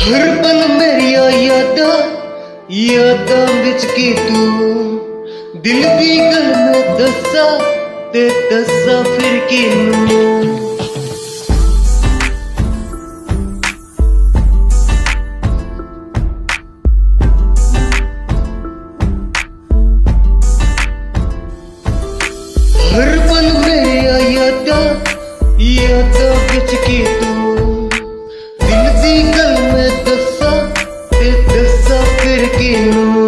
हर पल मेरिया यादा बिच के तू दिल दी गल में दसा ते दसा फिर किनू। हर पल मेरिया यादा बिच के तू दिल दी गल में दसा ते दसा फिर किनू।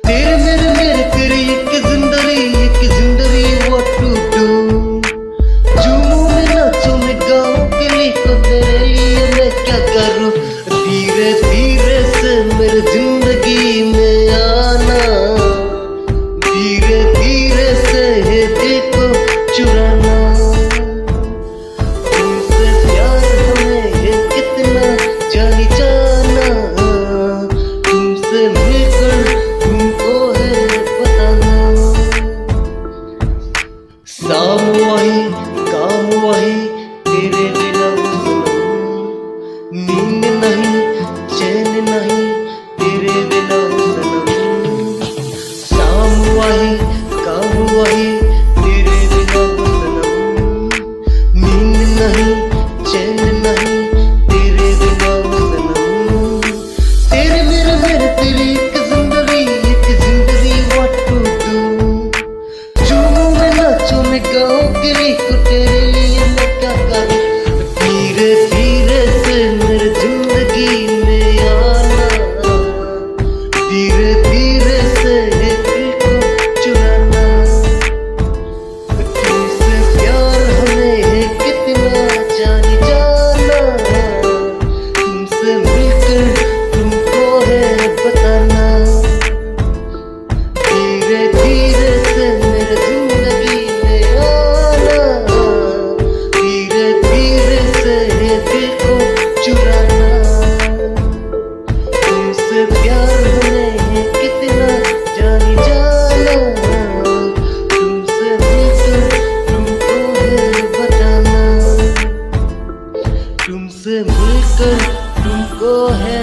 तेरे मेरे तेरी एक जिंदगी what to do। झूमूं मैं नाचूं मैं गाऊं के लिखूं तेरे लिए मैं क्या करूं। धीरे धीरे से मेरी जिंदगी में आना, धीरे धीरे से है दिल को चुराना। तुमसे प्यार हमें है कितना जानी जाना, तुमसे मिलकर तुमको है बताना। शाम वही काम वही तेरे बिना सनम, नींद नहीं चैन नहीं तेरे बिना सनम। शाम वही काम वही तेरे बिना सनम, नींद नहीं चैन नहीं तेरे बिना सनम। तेरे मेरे तेरी एक जिंदगी what to do। झूमूं मैं नाचूं मैं गाऊं के लिखूं तेरे लिए मैं क्या करूं। धीरे धीरे से मेरी जिंदगी में आना, धीरे धीरे से है दिल को चुराना। तुमसे प्यार हमें है कितना जानी जाना, तुमसे मिलकर तुमको है बताना। धीरे धीरे से मेरी जिंदगी में आना, धीरे धीरे से है दिल को चुराना। तुमसे प्यार हमें है कितना जानी जाना, तुमसे मिलकर तुमको है बताना, तुमसे मिलकर तुमको है